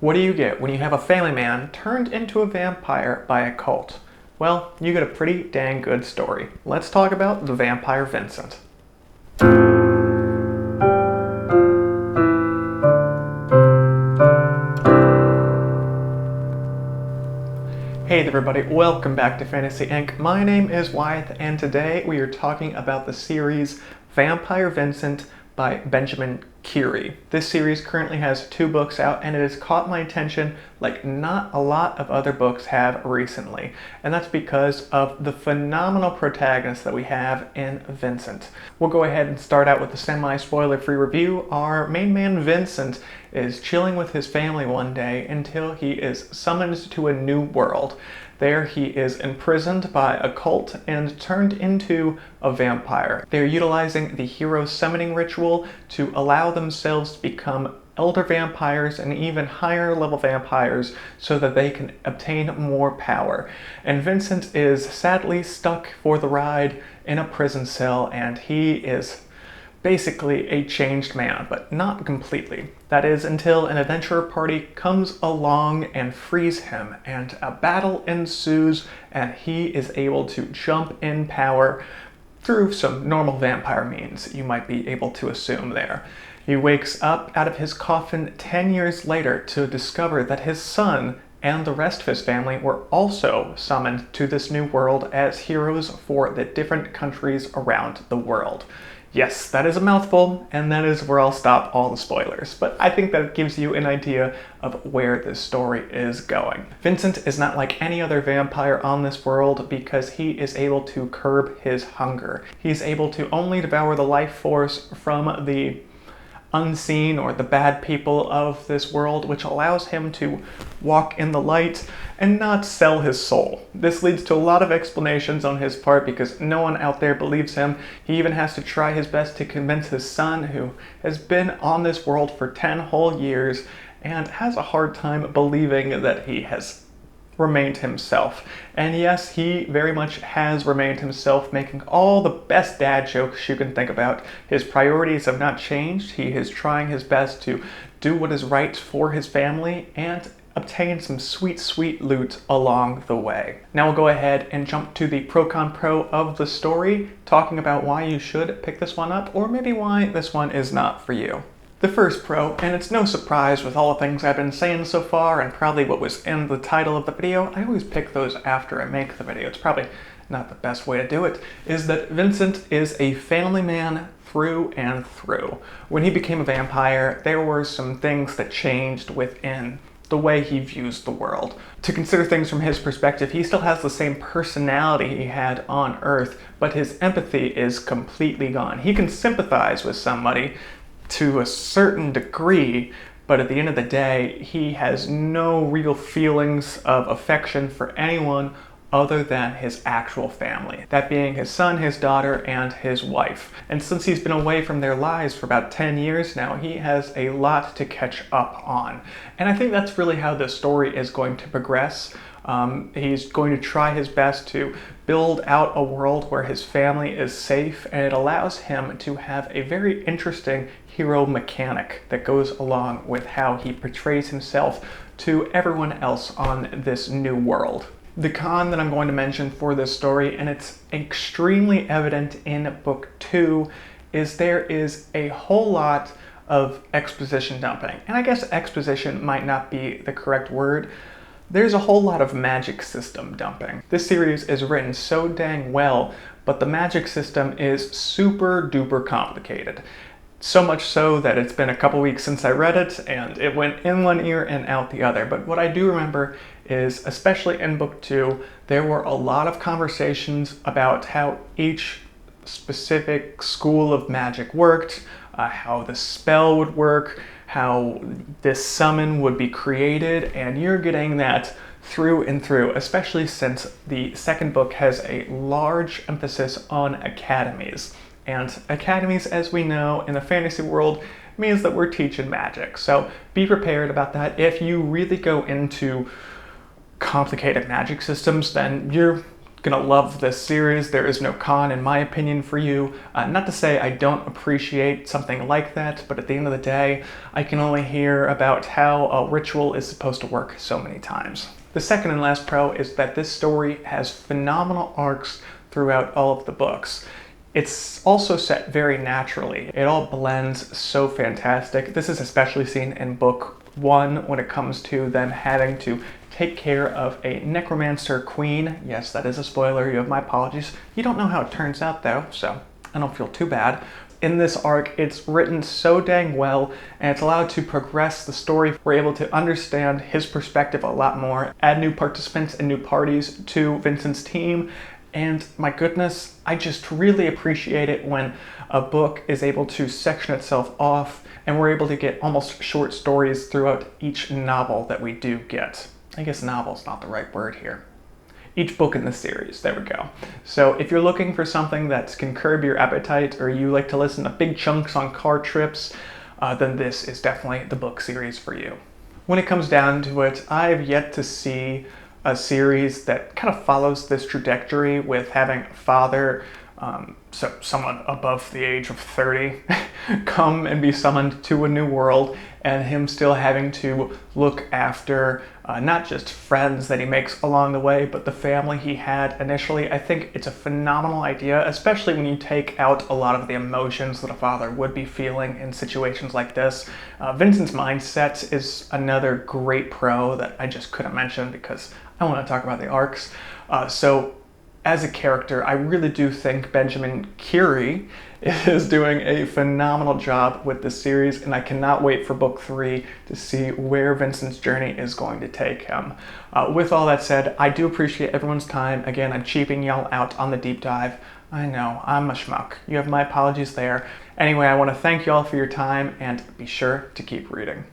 What do you get when you have a family man turned into a vampire by a cult? Well, you get a pretty dang good story. Let's talk about the Vampire Vincent. Hey everybody, welcome back to Fantasy Inc. My name is Wyeth, and today we are talking about the series Vampire Vincent by Benjamin Kerei. This series currently has 2 books out, and it has caught my attention like not a lot of other books have recently. And that's because of the phenomenal protagonist that we have in Vincent. We'll go ahead and start out with a semi-spoiler-free review. Our main man Vincent is chilling with his family one day until he is summoned to a new world. There he is imprisoned by a cult and turned into a vampire. They are utilizing the hero summoning ritual to allow themselves to become elder vampires and even higher level vampires so that they can obtain more power. And Vincent is sadly stuck for the ride in a prison cell, and he is basically a changed man, but not completely. That is until an adventurer party comes along and frees him, and a battle ensues, and he is able to jump in power through some normal vampire means you might be able to assume there. He wakes up out of his coffin 10 years later to discover that his son and the rest of his family were also summoned to this new world as heroes for the different countries around the world. Yes, that is a mouthful, and that is where I'll stop all the spoilers, but I think that gives you an idea of where this story is going. Vincent is not like any other vampire on this world because he is able to curb his hunger. He's able to only devour the life force from the unseen or the bad people of this world, which allows him to walk in the light and not sell his soul. This leads to a lot of explanations on his part because no one out there believes him. He even has to try his best to convince his son, who has been on this world for 10 whole years and has a hard time believing that he has remained himself. And yes, he very much has remained himself, making all the best dad jokes you can think about. His priorities have not changed. He is trying his best to do what is right for his family and obtain some sweet, sweet loot along the way. Now we'll go ahead and jump to the pro-con pro of the story, talking about why you should pick this one up, or maybe why this one is not for you. The first pro, and it's no surprise with all the things I've been saying so far and probably what was in the title of the video, I always pick those after I make the video. It's probably not the best way to do it, is that Vincent is a family man through and through. When he became a vampire, there were some things that changed within the way he views the world. To consider things from his perspective, he still has the same personality he had on Earth, but his empathy is completely gone. He can sympathize with somebody to a certain degree, but at the end of the day, he has no real feelings of affection for anyone other than his actual family. That being his son, his daughter, and his wife. And since he's been away from their lives for about 10 years now, he has a lot to catch up on. And I think that's really how the story is going to progress. He's going to try his best to build out a world where his family is safe, and it allows him to have a very interesting hero mechanic that goes along with how he portrays himself to everyone else on this new world. The con that I'm going to mention for this story, and it's extremely evident in book 2, is there is a whole lot of exposition dumping. And I guess exposition might not be the correct word. There's a whole lot of magic system dumping. This series is written so dang well, but the magic system is super duper complicated. So much so that it's been a couple weeks since I read it, and it went in one ear and out the other. But what I do remember is, especially in book 2, there were a lot of conversations about how each specific school of magic worked, how the spell would work, how this summon would be created, and you're getting that through and through, especially since the second book has a large emphasis on academies. And academies, as we know, in the fantasy world, means that we're teaching magic. So be prepared about that. If you really go into complicated magic systems, then you're gonna love this series. There is no con, in my opinion, for you. Not to say I don't appreciate something like that, but at the end of the day, I can only hear about how a ritual is supposed to work so many times. The second and last pro is that this story has phenomenal arcs throughout all of the books. It's also set very naturally. It all blends so fantastic. This is especially seen in book 1 when it comes to them having to take care of a necromancer queen. Yes, that is a spoiler. You have my apologies. You don't know how it turns out though, so I don't feel too bad. In this arc, it's written so dang well, and it's allowed to progress the story. We're able to understand his perspective a lot more, add new participants and new parties to Vincent's team, and my goodness, I just really appreciate it when a book is able to section itself off and we're able to get almost short stories throughout each novel that we do get. I guess novel's not the right word here. Each book in the series, there we go. So if you're looking for something that can curb your appetite, or you like to listen to big chunks on car trips, then this is definitely the book series for you. When it comes down to it, I've yet to see a series that kind of follows this trajectory with having a father, so someone above the age of 30, come and be summoned to a new world, and him still having to look after not just friends that he makes along the way, but the family he had initially. I think it's a phenomenal idea, especially when you take out a lot of the emotions that a father would be feeling in situations like this. Vincent's mindset is another great pro that I just couldn't mention because I want to talk about the arcs. So as a character, I really do think Benjamin Kerei is doing a phenomenal job with this series, and I cannot wait for book 3 to see where Vincent's journey is going to take him. With all that said, I do appreciate everyone's time. Again, I'm cheaping y'all out on the deep dive. I know, I'm a schmuck. You have my apologies there. Anyway, I want to thank y'all for your time, and be sure to keep reading.